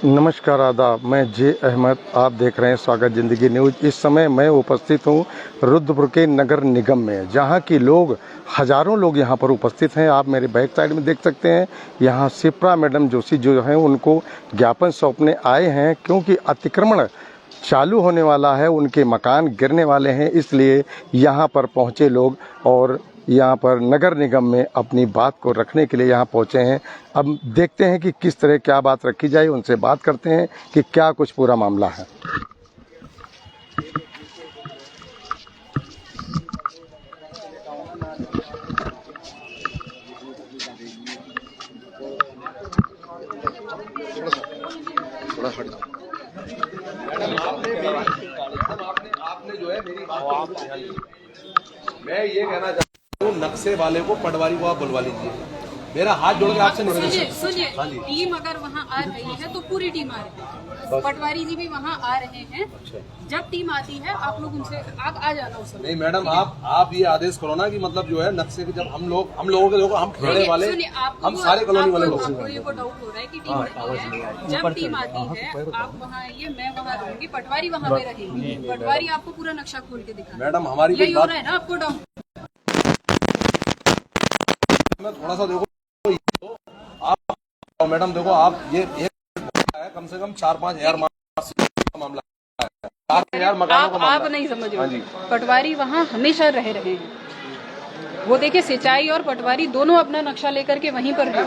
नमस्कार आदाब, मैं जे अहमद। आप देख रहे हैं स्वागत ज़िंदगी न्यूज़। इस समय मैं उपस्थित हूँ रुद्रपुर के नगर निगम में, जहाँ की लोग हज़ारों लोग यहाँ पर उपस्थित हैं। आप मेरे बैक साइड में देख सकते हैं। यहाँ शिप्रा मैडम जोशी जो हैं उनको ज्ञापन सौंपने आए हैं, क्योंकि अतिक्रमण चालू होने वाला है, उनके मकान गिरने वाले हैं। इसलिए यहाँ पर पहुँचे लोग और यहाँ पर नगर निगम में अपनी बात को रखने के लिए यहाँ पहुँचे हैं। अब देखते हैं कि किस तरह क्या बात रखी जाए, उनसे बात करते हैं कि क्या कुछ पूरा मामला है। आपने जो है मेरी बात, मैं ये कहना चाहता हूँ नक्शे वाले को, पटवारी को आप बुलवा लीजिए। मेरा हाथ जोड़ के आपसे सुनिए, टीम अगर वहाँ आ रही है तो पूरी टीम आ रही है। पटवारी जी भी वहाँ आ रहे हैं। जब टीम आती है आप लोग उनसे आप आ जाना उस समय। नहीं मैडम, आप ये आदेश करो ना कि मतलब जो है नक्शे के, जब हम लोगों के लोग, हम खेड़े वाले, हम सारे कॉलोनी वाले लोग, आपको ये डाउट हो रहा है कि टीम नहीं है। जब टीम आती है आप वहाँ आइए, मैं वहाँ रहूंगी, पटवारी वहाँ पे रहेंगी। पटवारी आपको पूरा नक्शा खोल के दिखा। मैडम हमारी यही हो रहा है ना आपको डाउट? थोड़ा सा देखो आप, मैडम देखो आप, ये कम से कम 4-5 हज़ार का मामला है, 4,000 मकानों का मामला। आप नहीं समझ रहे। पटवारी वहाँ हमेशा रहे हैं। वो देखिए सिंचाई और पटवारी दोनों अपना नक्शा लेकर के वहीं पर है।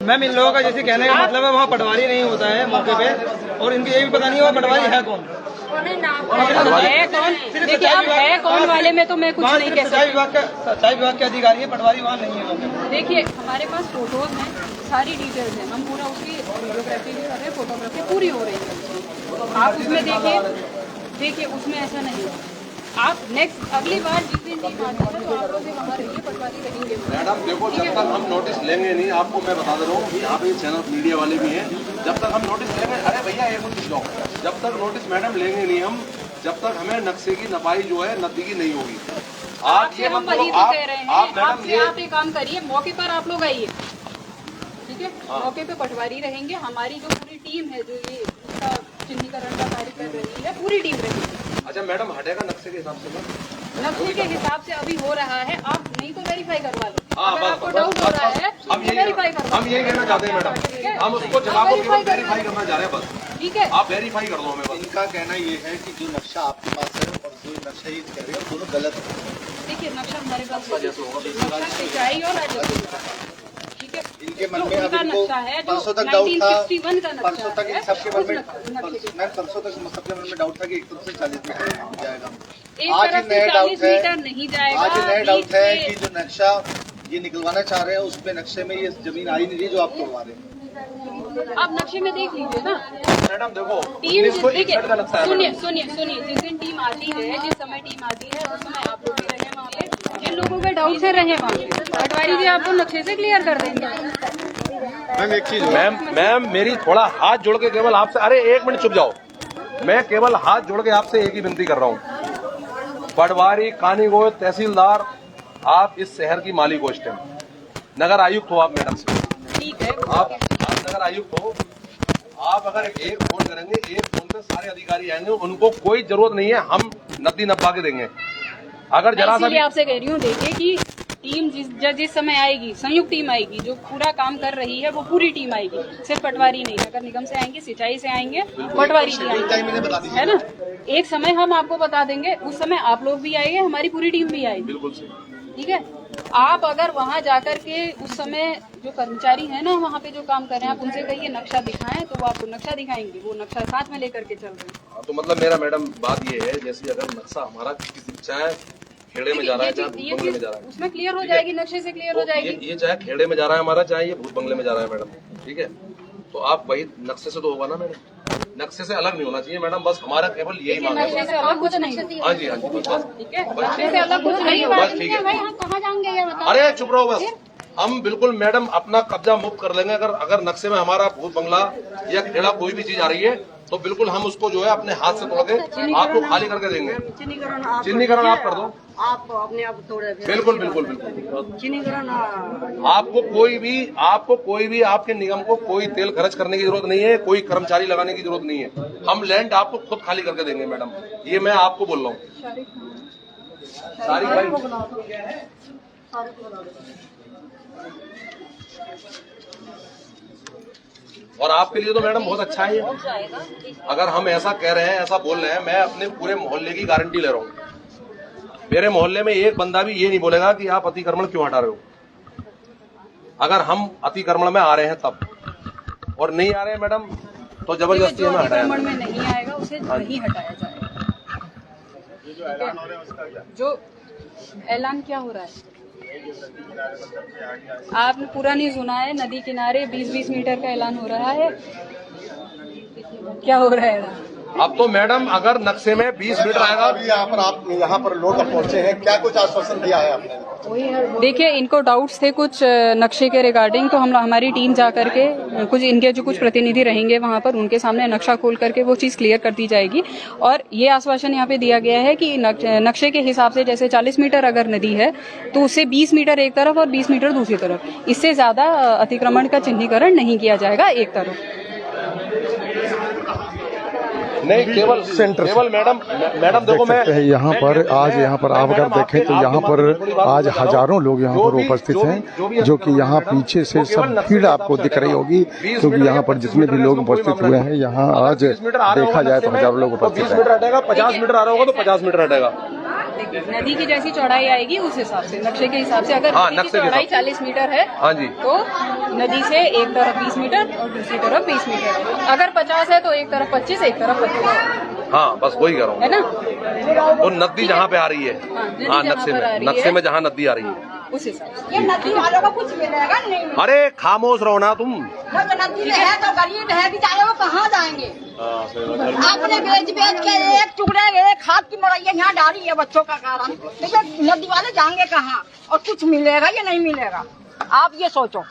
मैम इन लोगों का जैसे कहने का मतलब है वहाँ पटवारी नहीं होता है मौके पे, और इनको ये भी पता नहीं है पटवारी है कौन। है कौन? देखिए अब है कौन वाले में तो मैं कुछ नहीं कह सकती। सिंचाई विभाग के अधिकारी है, पटवारी वहाँ नहीं है। देखिए हमारे पास फोटोज हैं, सारी डिटेल्स हैं, हम पूरा उसकी वीडियोग्राफी भी कर रहे हैं, फोटोग्राफी पूरी हो रही है। आप उसमें देखिए उसमें ऐसा नहीं है। आप नेक्स्ट अगली बार जिस दिन टीम आती है तो आप लोग भी वहाँ रहिए, पटवारी रहेंगे। मैडम देखो, जब तक हम नोटिस लेंगे नहीं, आपको मैं बता दे रहा हूँ, यहाँ पे चैनल मीडिया वाले भी हैं, जब तक हम नोटिस लेंगे, अरे भैया एक मिनट जाओ, जब तक नोटिस मैडम लेंगे नहीं हम, जब तक हमें नक्शे की नपाई जो है नतीजी नहीं होगी। आप ये हम वही तो कह रहे हैं। आपसे आप एक काम करिए, मौके पर आप लोग आइए, ठीक है? मौके पे पटवारी रहेंगे, हमारी जो पूरी टीम है जो ये इसका चिन्हीकरण का कार्य कर रही है, पूरी टीम रहेगी। अच्छा मैडम, हटेगा नक्शे के हिसाब से? नक्शे के हिसाब से अभी हो रहा है, आप नहीं तो वेरीफाई करवा लो। हाँ, अगर आपको डाउट हो रहा है हम यही कहना चाहते हैं मैडम, हम उसको जवाब वेरीफाई करना चाह रहे हैं बस। ठीक है, आप वेरीफाई कर दो हमें बस। इनका कहना ये है कि जो नक्शा आपके पास है और जो नक्शा ये कह रहे हैं दोनों गलत है। देखिए नक्शा हमारे पास नक्शा सिंचाई और ठीक है, इनके मन में जो अब उनका इनको नक्शा है जो परसों तक डाउट था, 1961 का नक्शा परसों तक इन सबके मन में है। परसों तक सबके मन में डाउट था कि 1 तरफ से 40 मीटर जाएगा। एक आज तरफ नया से डाउट 40 है, मीटर नहीं जाएगा। आज नया डाउट है बीच कि जो नक्शा ये निकलवाना चाह रहे हैं उस पे नक्शे में ये जमीन आई नहीं रही जो आप करवा रहे हैं। आप नक्शे में देख लीजिए ना मैडम देखो, टीम। देखिए सुनिए, जिस दिन टीम आती है, जिस समय टीम आती है उस समय आप लोग भी रहे वहाँ पे, जिन लोगों के डाउट से रहे वहाँ पे, पटवारी जी आपको नक्शे से क्लियर कर देंगे। मैम एक चीज, मैम मेरी थोड़ा हाथ जोड़ के केवल आपसे, अरे एक मिनट चुप जाओ, मैं केवल हाथ जोड़ के आपसे एक ही विनती कर रहा हूँ, पटवारी, कानीगो, तहसीलदार, आप इस शहर की मालिक हो, इस टाइम नगर आयुक्त हो आप मैडम से, ठीक है, आप नगर आयुक्त हो। आप अगर एक फोन करेंगे, एक फोन पे सारे अधिकारी आएंगे, उनको कोई जरूरत नहीं है, हम नदी नब्बा के देंगे। अगर जरा सा भी आपसे कह रही हूँ, देखिए कि टीम जिस समय आएगी, संयुक्त टीम आएगी जो पूरा काम कर रही है, वो पूरी टीम आएगी, सिर्फ पटवारी नहीं। नगर निगम से आएंगे, सिंचाई से आएंगे, पटवारी भी आएंगे, है ना? एक समय हम आपको बता देंगे, उस समय आप लोग भी आएंगे, हमारी पूरी टीम भी आएगी। बिल्कुल सही, ठीक है। आप अगर वहाँ जाकर के उस समय जो कर्मचारी है ना वहाँ पे जो काम कर रहे हैं, आप उनसे कहिए नक्शा दिखाएं, तो वो आपको नक्शा दिखाएंगे, वो नक्शा साथ में लेकर के चल रहे हैं। तो मतलब मेरा मैडम बात ये है, जैसे अगर नक्शा हमारा चाहे खेड़े में जा रहा है, चाहे भूत बंगले में जा रहा है, उसमें क्लियर हो जाएगी, नक्शे से क्लियर हो जाएगी। ये चाहे खेड़े में जा रहा है हमारा, चाहे ये भूत बंगले में जा रहा है मैडम, ठीक है? तो आप वही नक्शे से तो होगा ना मैडम, नक्शे से अलग नहीं होना चाहिए मैडम, बस हमारा केवल यही मांग है। नक्शे से अलग कुछ नहीं। हाँ जी, बस ठीक है, नक्शे से अलग कुछ नहीं। बस ठीक है। कहाँ जाएंगे ये बताओ? अरे चुप रहो बस, हम बिल्कुल मैडम अपना कब्जा मुक्त कर लेंगे। अगर नक्शे में हमारा भूत बंगला या खेड़ा कोई भी चीज आ रही है तो बिल्कुल हम उसको जो है अपने हाथ से तोड़ के आपको खाली करके देंगे। चिन्हीकरण आप कर दो, आप अपने आप तोड़े फिर बिल्कुल बिल्कुल बिल्कुल। चीनी करा ना। आपको कोई भी आपके निगम को कोई तेल खर्च करने की जरूरत नहीं है, कोई कर्मचारी लगाने की जरूरत नहीं है। हम लैंड आपको खुद खाली करके देंगे मैडम, ये मैं आपको बोल रहा हूँ। सारी भाई और आपके लिए तो मैडम बहुत अच्छा है ये। अगर हम ऐसा कह रहे हैं, ऐसा बोल रहे हैं, मैं अपने पूरे मोहल्ले की गारंटी ले रहा हूँ। मेरे मोहल्ले में एक बंदा भी ये नहीं बोलेगा कि आप अतिक्रमण क्यों हटा रहे हो। अगर हम अतिक्रमण में आ रहे हैं तब, और नहीं आ रहे हैं मैडम तो जबरदस्ती हमें हटाया। अतिक्रमण में नहीं आएगा उसे नहीं हटाया जाएगा। जो ऐलान क्या हो रहा है आपने पूरा नहीं सुना है। नदी किनारे 20-20 मीटर का ऐलान हो रहा है। क्या हो रहा है अब तो मैडम अगर नक्शे में 20 मीटर आएगा। आप यहाँ पर लोग पहुँचे हैं, क्या कुछ आश्वासन दिया है आपने? देखिए, इनको डाउट्स थे कुछ नक्शे के रिगार्डिंग, तो हमारी टीम जा करके कुछ इनके जो कुछ प्रतिनिधि रहेंगे वहां पर उनके सामने नक्शा खोल करके वो चीज क्लियर कर दी जाएगी। और ये आश्वासन यहाँ पे दिया गया है कि नक्शे के हिसाब से जैसे 40 मीटर अगर नदी है तो उससे 20 मीटर एक तरफ और 20 मीटर दूसरी तरफ, इससे ज्यादा अतिक्रमण का चिन्हीकरण नहीं किया जाएगा एक तरफ। नहीं, केवल मैडम देखो, मैं यहाँ पर आज यहाँ पर आप अगर देखें तो यहाँ पर आज हजारों लोग यहाँ पर उपस्थित हैं, जो कि यहाँ पीछे से सब भीड़ आपको दिख रही होगी, क्योंकि यहाँ पर जितने भी लोग उपस्थित हुए हैं यहाँ आज देखा जाए तो हजारों लोग उपस्थित 20 मीटर हटेगा, 50 मीटर आ रहा होगा तो 50 मीटर हटेगा। नदी की जैसी चौड़ाई आएगी उस हिसाब से, नक्शे के हिसाब से। अगर नदी की चौड़ाई 40 मीटर है हाँ जी, तो नदी से एक तरफ 20 मीटर और दूसरी तरफ 20 मीटर। अगर 50 है तो एक तरफ 25, एक तरफ 25। हाँ बस वही कह रहा हूँ, है ना। तो नदी जहाँ पे आ रही है, हाँ नक्शे में जहाँ नदी आ रही है उस हिसाब से। ये नदी वालों को कुछ मिलेगा नहीं। अरे खामोश रहो ना तुम। जो नदी में है तो गरीब है बेचारे, वो कहाँ जाएंगे? आपने बेच के एक टुकड़े एक हाथ की मरैया यहाँ डाली है बच्चों का कारण, लेकिन नदी वाले जाएंगे कहाँ? और कुछ मिलेगा या नहीं मिलेगा, आप ये सोचो।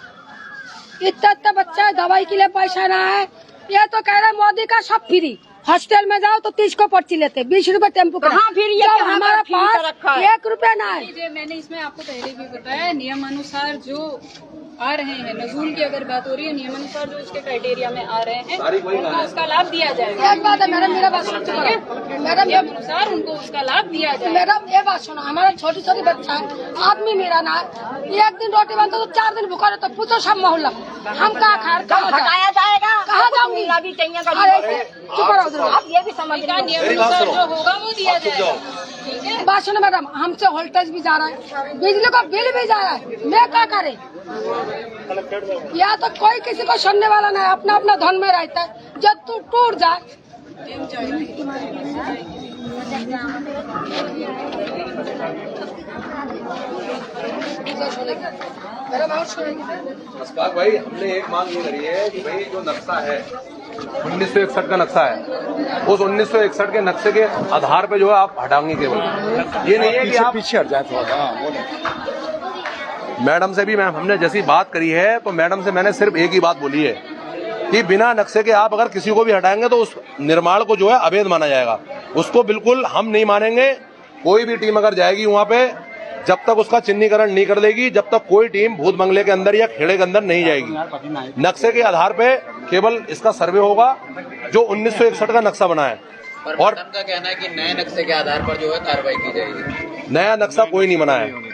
इतना बच्चा दवाई के लिए पैसा ना है, ये तो कह रहे मोदी का सब फ्री। हॉस्टल में जाओ तो 30 को पर्ची लेते, 20 रुपए टेम्पो का। कहाँ फ्री है? हमारा पास 1 रुपया ना है। मैंने इसमें आपको पहले भी बताया, नियम अनुसार जो आ रहे हैं, नजूल की अगर बात हो रही है, नियम अनुसार जो उसके क्राइटेरिया में आ रहे हैं उनको उसका लाभ दिया जाएगा। एक बात है मैडम, मेरा बात सुनो मैडम, नियम अनुसार उनको उसका लाभ दिया जाएगा। मैडम ये बात सुनो, हमारा छोटी छोटी बच्चा है, आदमी मेरा ना है, एक दिन रोटी बनता तो 4 दिन भूखा रहता, पूछो सब मोहल्ला हम कहाँ हटाया जाएगा? कहाँ जाऊंगी? नदी चाहिए, चुप रहो, आप ये भी समझ नियम अनुसार जो होगा वो दिया जाएगा। ठीक है, बात सुनो मैडम, हमसे वोल्टेज भी जा रहा है, बिजली का बिल भी जा रहा है, मैं क्या करे? या तो कोई किसी को सुनने वाला नहीं, अपना अपना धन में रहता है, जब तू टूट जाए। अस्ताक भाई, हमने एक मांग ये करी है कि भाई जो नक्शा है 1961 का नक्शा है, उस 1961 के नक्शे के आधार पे जो है आप हटाएंगे केवल, ये नहीं है कि आप पीछे हट जाए थोड़ा। मैडम से भी हमने जैसी बात करी है तो मैडम से मैंने सिर्फ एक ही बात बोली है कि बिना नक्शे के आप अगर किसी को भी हटाएंगे तो उस निर्माण को जो है अवैध माना जाएगा। उसको बिल्कुल हम नहीं मानेंगे। कोई भी टीम अगर जाएगी वहां पे, जब तक उसका चिन्हीकरण नहीं कर देगी, जब तक कोई टीम भूत बंगले के अंदर या खेड़े के अंदर नहीं जाएगी। नक्शे के आधार पे केवल इसका सर्वे होगा जो 1961 का नक्शा बना है। और का कहना है कि नए नक्शे के आधार पर जो है कार्रवाई की जाएगी। नया नक्शा कोई नहीं बना है।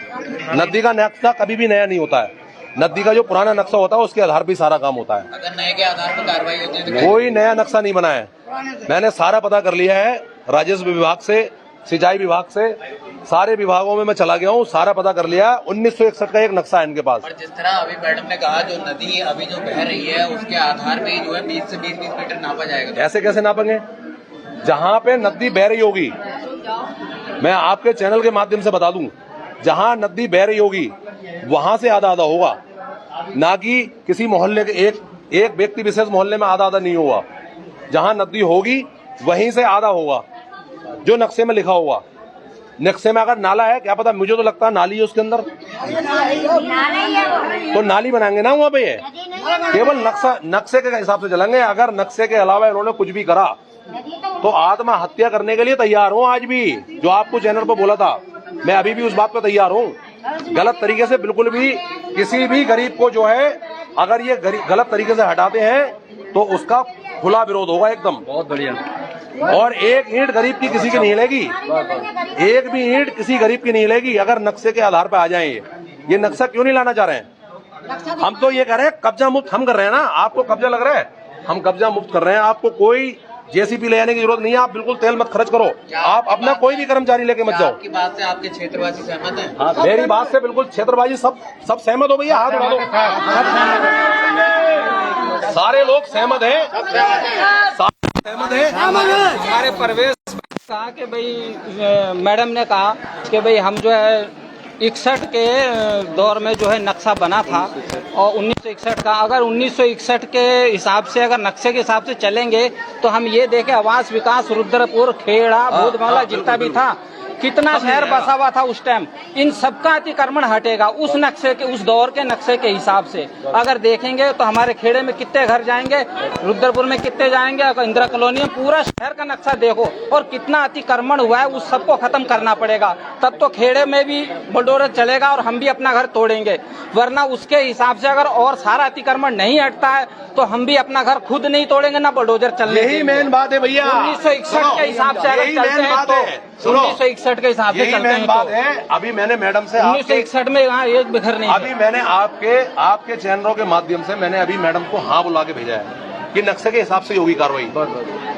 नदी का नक्शा कभी भी नया नहीं होता है। नदी का जो पुराना नक्शा होता है उसके आधार पर सारा काम होता है। अगर नए के आधार पर कार्रवाई होती है तो कोई नया नक्शा नहीं बना है। मैंने सारा पता कर लिया है, राजस्व विभाग से, सिंचाई विभाग से, सारे विभागों में मैं चला गया हूँ, सारा पता कर लिया। 1961 का एक नक्शा है इनके पास। और जिस तरह अभी मैडम ने कहा, जो नदी अभी जो बह रही है उसके आधार पे ही जो है 20 से 20 मीटर नापा जाएगा। ऐसे कैसे नापेंगे? जहाँ पे नदी बह रही होगी, मैं आपके चैनल के माध्यम से बता दूं, जहाँ नदी बह रही होगी वहां से आधा आधा होगा, ना कि किसी मोहल्ले के एक व्यक्ति विशेष मोहल्ले में आधा आधा नहीं होगा। जहाँ नदी होगी वहीं से आधा होगा, जो नक्शे में लिखा होगा। नक्शे में अगर नाला है, क्या पता, मुझे तो लगता है नाली है उसके अंदर, तो नाली बनाएंगे ना वहाँ पे। केवल नक्शे के हिसाब से चलेंगे। अगर नक्शे के अलावा इन्होंने कुछ भी करा तो आत्महत्या करने के लिए तैयार हूँ आज भी, जो आपको चैनल पर बोला था। मैं अभी भी उस बात पर तैयार हूँ। गलत तरीके से बिल्कुल भी किसी भी गरीब को जो है अगर ये गलत तरीके से हटाते हैं तो उसका खुला विरोध होगा एकदम। बहुत बढ़िया। और एक ईंट गरीब की किसी की नहीं हिलेगी, एक भी ईंट किसी गरीब की नहीं हिलेगी अगर नक्शे के आधार पर आ जाए। ये नक्शा क्यों नहीं लाना चाह रहे हैं? हम तो ये कह रहे हैं कब्जा मुक्त हम कर रहे हैं ना। आपको कब्जा लग रहा है, हम कब्जा मुक्त कर रहे हैं। आपको कोई जेसीबी ले आने की जरूरत नहीं है। आप बिल्कुल तेल मत खर्च करो, आप अपना कोई भी कर्मचारी लेके मत जाओ। आपकी बात से आपके क्षेत्रवासी सहमत हैं? हाँ, मेरी बात से बिल्कुल क्षेत्रवासी सब सहमत हो भैया, हाथ उठा दो। सारे लोग सहमत हैं, सहमत हैं। हमारे परवेश कहा कि भाई मैडम ने कहा कि भाई हम जो है 61 के दौर में जो है नक्शा बना था और 1961 का, अगर 1961 के हिसाब से अगर नक्शे के हिसाब से चलेंगे तो हम ये देखें आवास विकास रुद्रपुर खेड़ा भूतमाला जितना भी था कितना शहर बसा हुआ था उस टाइम, इन सबका अतिक्रमण हटेगा उस नक्शे के, उस दौर के नक्शे के हिसाब से। अगर देखेंगे तो हमारे खेड़े में कितने घर जाएंगे, रुद्रपुर में कितने जाएंगे, इंदिरा कॉलोनी में पूरा शहर का नक्शा देखो और कितना अतिक्रमण हुआ है, उस सबको खत्म करना पड़ेगा। तब तो खेड़े में भी बुलडोजर चलेगा और हम भी अपना घर तोड़ेंगे। वरना उसके हिसाब से अगर और सारा अतिक्रमण नहीं हटता है तो हम भी अपना घर खुद नहीं तोड़ेंगे, ना बुलडोजर चलने। यही मेन बात है भैया। 1961 के हिसाब से अगर चलते हैं तो 1961 के हिसाब से चलते हैं बात है। अभी मैंने मैडम से 1961 में यहाँ एक भी घर नहीं। अभी मैंने आपके चैनलों के माध्यम से मैंने अभी मैडम को हाँ बुला के भेजा है कि नक्शे के हिसाब से होगी कार्रवाई।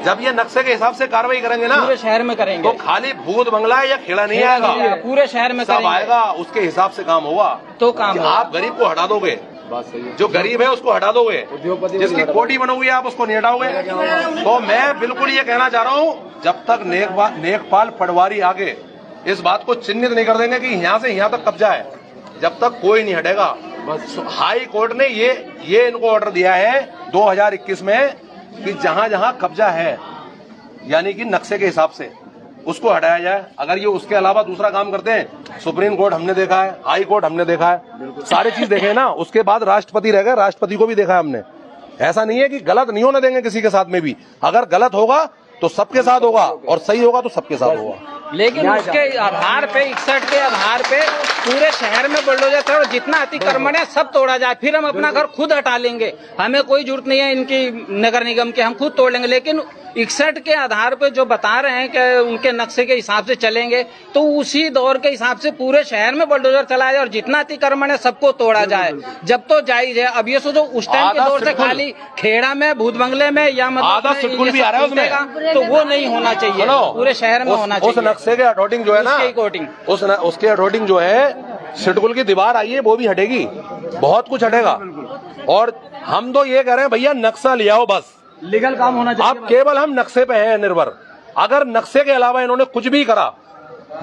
जब ये नक्शे के हिसाब से कार्रवाई करेंगे ना पूरे शहर में करेंगे तो खाली भूत बंगला या खेड़ा नहीं आएगा, पूरे शहर में सब आएगा। उसके हिसाब से काम होगा तो काम आप गरीब को हटा दोगे, जो गरीब है उसको हटा दोगे, जिसकी कोटी बनोगी आप उसको नहीं हटाओगे। तो मैं बिल्कुल ये कहना चाह रहा हूँ जब तक नेकपाल पटवारी आगे इस बात को चिन्हित नहीं कर देंगे कि यहाँ से यहाँ तक कब्जा है, जब तक कोई नहीं हटेगा। हाई कोर्ट ने ये इनको ऑर्डर दिया है 2021 में कि जहां जहां कब्जा है यानी कि नक्शे के हिसाब से उसको हटाया जाए। अगर ये उसके अलावा दूसरा काम करते हैं, सुप्रीम कोर्ट हमने देखा है, हाई कोर्ट हमने देखा है, सारी चीज देखे ना। उसके बाद राष्ट्रपति रह गए, राष्ट्रपति को भी देखा है हमने। ऐसा नहीं है कि गलत नहीं होने देंगे किसी के साथ में भी। अगर गलत होगा तो सबके साथ होगा और सही होगा तो सबके साथ होगा। लेकिन उसके आधार पे 61 के आधार पे पूरे शहर में बुलडोजर चलो, जितना अतिक्रमण है सब तोड़ा जाए, फिर हम अपना घर खुद हटा लेंगे। हमें कोई जरूरत नहीं है इनकी नगर निगम के, हम खुद तोड़ लेंगे। लेकिन 61 के आधार पे जो बता रहे हैं कि उनके नक्शे के हिसाब से चलेंगे तो उसी दौर के हिसाब से पूरे शहर में बुलडोजर चलाया जाए और जितना अतिक्रमण है सबको तोड़ा जाए, जब तो जायज है। अब ये सोचो उस टाइम के दौर से खाली खेड़ा में भूत बंगले में या मतलब भी आ रहा है उसमें, तो वो नहीं होना चाहिए, पूरे शहर में होना चाहिए। उस नक्शे के अकॉर्डिंग जो है ना, उसके अकॉर्डिंग जो है सिडकुल की दीवार आई है वो भी हटेगी, बहुत कुछ हटेगा। और हम तो ये कह रहे हैं भैया नक्शा ले आओ, बस लीगल काम होना चाहिए। अब केवल हम नक्शे पे हैं निर्भर। अगर नक्शे के अलावा इन्होंने कुछ भी करा,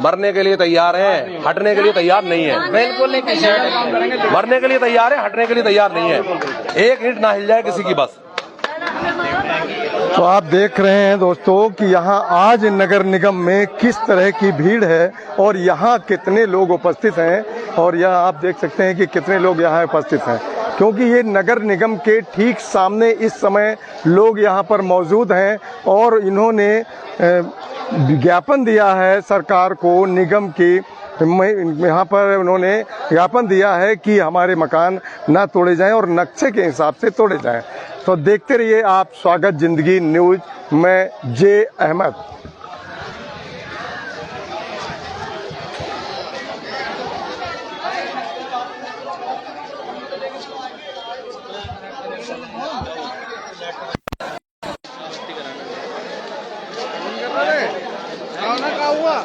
मरने के लिए तैयार हैं, हटने के लिए तैयार नहीं है। बिल्कुल नहीं, मरने के लिए तैयार है, हटने के लिए तैयार नहीं है। एक ईंट ना हिल जाए किसी की बस। तो आप देख रहे हैं दोस्तों कि यहाँ आज नगर निगम में किस तरह की भीड़ है और यहाँ कितने लोग उपस्थित हैं। और यह आप देख सकते हैं कि कितने लोग यहाँ उपस्थित हैं, क्योंकि ये नगर निगम के ठीक सामने इस समय लोग यहाँ पर मौजूद हैं और इन्होंने विज्ञापन दिया है सरकार को, निगम की। यहाँ पर उन्होंने ज्ञापन दिया है कि हमारे मकान ना तोड़े जाएं और नक्शे के हिसाब से तोड़े जाएं। तो देखते रहिए आप स्वागत जिंदगी न्यूज, मैं जे अहमद। खाना का हुआ